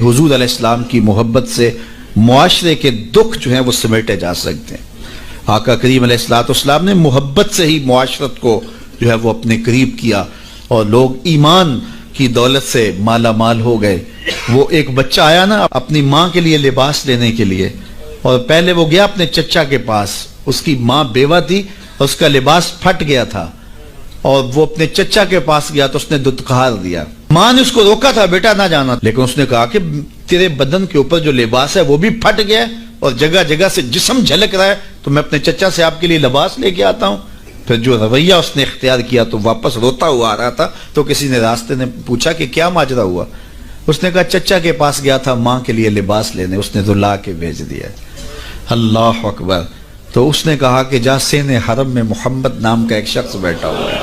حضور علیہ السلام کی محبت سے معاشرے کے دکھ جو ہیں وہ سمیٹے جا سکتے ہیں۔ آقا کریم علیہ السلام نے محبت سے ہی معاشرت کو جو ہے وہ اپنے قریب کیا اور لوگ ایمان کی دولت سے مالا مال ہو گئے۔ وہ ایک بچہ آیا نا اپنی ماں کے لیے لباس لینے کے لیے، اور پہلے وہ گیا اپنے چچا کے پاس، اس کی ماں بیوہ تھی، اس کا لباس پھٹ گیا تھا اور وہ اپنے چچا کے پاس گیا تو اس نے دھتکار دیا۔ ماں نے اس کو روکا تھا بیٹا نہ جانا، لیکن اس نے کہا کہ تیرے بدن کے اوپر جو لباس ہے وہ بھی پھٹ گیا اور جگہ جگہ سے جسم جھلک رہا ہے، تو میں اپنے چچا سے آپ کے لیے لباس لے کے آتا ہوں۔ پھر جو رویہ اس نے اختیار کیا تو واپس روتا ہوا آ رہا تھا، تو کسی نے راستے نے پوچھا کہ کیا ماجرا ہوا؟ اس نے کہا چچا کے پاس گیا تھا ماں کے لیے لباس لینے، اس نے رلا کے بھیج دیا۔ اللہ اکبر۔ تو اس نے کہا کہ جا سین حرم میں محمد نام کا ایک شخص بیٹھا ہوا ہے،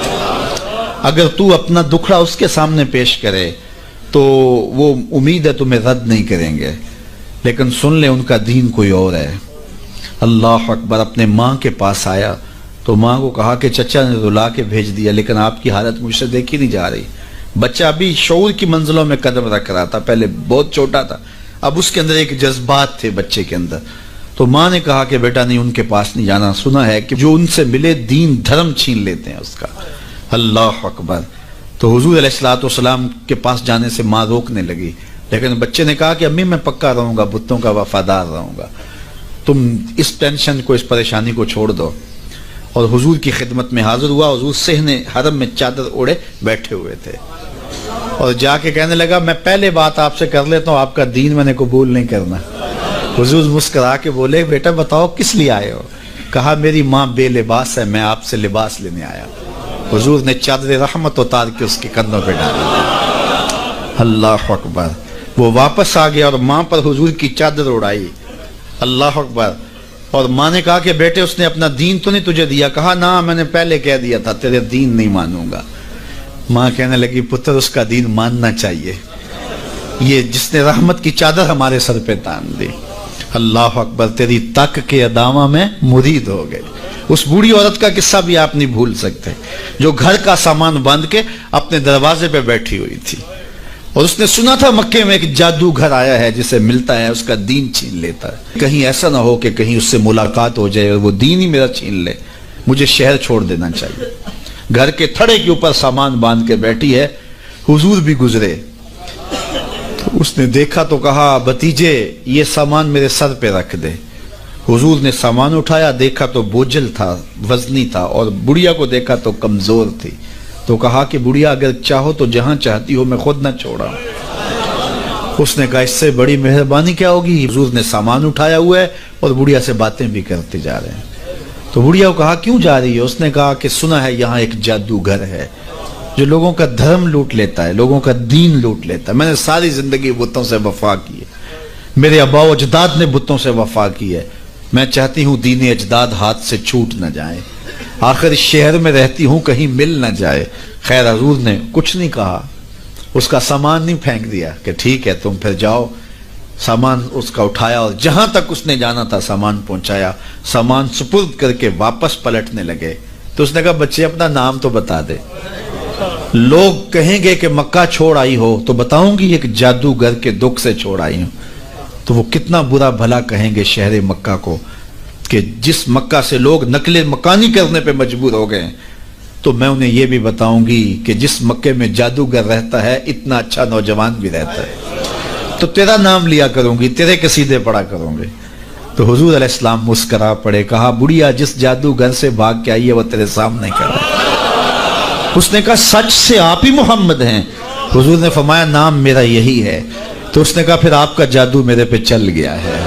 اگر تو اپنا دکھڑا اس کے سامنے پیش کرے تو وہ امید ہے تمہیں رد نہیں کریں گے، لیکن سن لے ان کا دین کوئی اور ہے۔ اللہ اکبر۔ اپنے ماں کے پاس آیا تو ماں کو کہا کہ چچا نے رلا کے بھیج دیا، لیکن آپ کی حالت مجھ سے دیکھی نہیں جا رہی۔ بچہ ابھی شعور کی منزلوں میں قدم رکھ رہا تھا، پہلے بہت چھوٹا تھا، اب اس کے اندر ایک جذبات تھے بچے کے اندر۔ تو ماں نے کہا کہ بیٹا نہیں ان کے پاس نہیں جانا، سنا ہے کہ جو ان سے ملے دین دھرم چھین لیتے ہیں اس کا۔ اللہ اکبر۔ تو حضور علیہ السلام کے پاس جانے سے ماں روکنے لگی، لیکن بچے نے کہا کہ امی میں پکا رہوں گا، بتوں کا وفادار رہوں گا، تم اس ٹینشن کو اس پریشانی کو چھوڑ دو۔ اور حضور کی خدمت میں حاضر ہوا۔ حضور صحن حرم میں چادر اوڑے بیٹھے ہوئے تھے اور جا کے کہنے لگا میں پہلے بات آپ سے کر لیتا ہوں، آپ کا دین میں نے قبول نہیں کرنا۔ حضور مسکرا کے بولے بیٹا بتاؤ کس لیے آئے ہو؟ کہا میری ماں بے لباس ہے، میں آپ سے لباس لینے آیا۔ حضور نے چادر رحمت اتار کے اس کے کندھوں پہ ڈالی۔ اللہ اکبر۔ وہ واپس آ گیا اور ماں پر حضور کی چادر اڑائی۔ اللہ اکبر۔ اور ماں نے کہا کہ بیٹے اس نے اپنا دین تو نہیں تجھے دیا؟ کہا نہ میں نے پہلے کہہ دیا تھا تیرے دین نہیں مانوں گا۔ ماں کہنے لگی پتر اس کا دین ماننا چاہیے، یہ جس نے رحمت کی چادر ہمارے سر پہ تان دی۔ اللہ اکبر۔ تیری تک کے ادامہ میں مرید ہو گئے۔ اس بوڑھی عورت کا قصہ بھی آپ نہیں بھول سکتے، جو گھر کا سامان باندھ کے اپنے دروازے پہ بیٹھی ہوئی تھی، اور اس نے سنا تھا مکے میں ایک جادوگر آیا ہے جسے ملتا ہے اس کا دین چھین لیتا ہے، کہیں ایسا نہ ہو کہ کہیں اس سے ملاقات ہو جائے اور وہ دین ہی میرا چھین لے، مجھے شہر چھوڑ دینا چاہیے۔ گھر کے تھڑے کے اوپر سامان باندھ کے بیٹھی ہے۔ حضور بھی گزرے تو اس نے دیکھا تو کہا بھتیجے یہ سامان میرے سر پہ رکھ دے۔ حضور نے سامان اٹھایا، دیکھا تو بوجھل تھا، وزنی تھا، اور بڑھیا کو دیکھا تو کمزور تھی، تو کہا کہ بڑھیا اگر چاہو تو جہاں چاہتی ہو میں خود نہ چھوڑا۔ اس نے کہا اس سے بڑی مہربانی کیا ہوگی؟ حضور نے سامان اٹھایا ہوا ہے اور بڑھیا سے باتیں بھی کرتے جا رہے ہیں۔ تو بڑھیا کو کہا کیوں جا رہی ہے؟ اس نے کہا کہ سنا ہے یہاں ایک جادوگر ہے جو لوگوں کا دھرم لوٹ لیتا ہے، لوگوں کا دین لوٹ لیتا ہے۔ میں نے ساری زندگی بتوں سے وفا کی ہے، میرے آباء و اجداد نے بتوں سے وفا کی ہے، میں چاہتی ہوں دین اجداد ہاتھ سے چھوٹ نہ جائے، آخر اس شہر میں رہتی ہوں کہیں مل نہ جائے۔ خیر حضور نے کچھ نہیں کہا، اس کا سامان نہیں پھینک دیا کہ ٹھیک ہے تم پھر جاؤ۔ سامان اس کا اٹھایا اور جہاں تک اس نے جانا تھا سامان پہنچایا، سامان سپرد کر کے واپس پلٹنے لگے تو اس نے کہا بچے اپنا نام تو بتا دے، لوگ کہیں گے کہ مکہ چھوڑ آئی ہو تو بتاؤں گی ایک جادوگر کے دکھ سے چھوڑ آئی ہوں، تو وہ کتنا برا بھلا کہیں گے شہر مکہ کو کہ جس مکہ سے لوگ نقل مکانی کرنے پہ مجبور ہو گئے، تو میں انہیں یہ بھی بتاؤں گی کہ جس مکے میں جادوگر رہتا ہے اتنا اچھا نوجوان بھی رہتا ہے، تو تیرا نام لیا کروں گی، تیرے قصیدے پڑھا کروں گے۔ تو حضور علیہ السلام مسکرا پڑے، کہا بڑھیا جس جادوگر سے بھاگ کے آئی ہے وہ تیرے سامنے کھڑا ہے۔ اس نے کہا سچ سے آپ ہی محمد ہیں؟ حضور نے فرمایا نام میرا یہی ہے۔ تو اس نے کہا پھر آپ کا جادو میرے پہ چل گیا ہے۔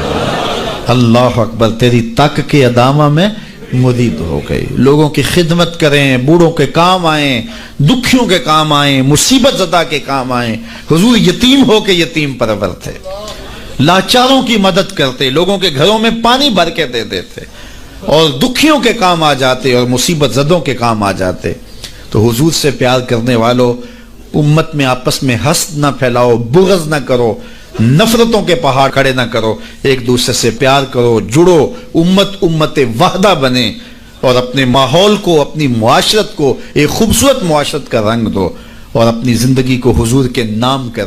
اللہ اکبر۔ تیری تک کے ادامہ میں مرید ہو گئی۔ لوگوں کی خدمت کریں، بوڑھوں کے کام آئیں، دکھیوں کے کام آئیں، مصیبت زدہ کے کام آئیں۔ حضور یتیم ہو کے یتیم پرور تھے، لاچاروں کی مدد کرتے، لوگوں کے گھروں میں پانی بھر کے دے دیتے، اور دکھیوں کے کام آ جاتے اور مصیبت زدوں کے کام آ جاتے۔ تو حضور سے پیار کرنے والوں، امت میں آپس میں حسد نہ پھیلاؤ، بغض نہ کرو، نفرتوں کے پہاڑ کھڑے نہ کرو، ایک دوسرے سے پیار کرو، جڑو، امت وحدہ بنے، اور اپنے ماحول کو، اپنی معاشرت کو ایک خوبصورت معاشرت کا رنگ دو، اور اپنی زندگی کو حضور کے نام کر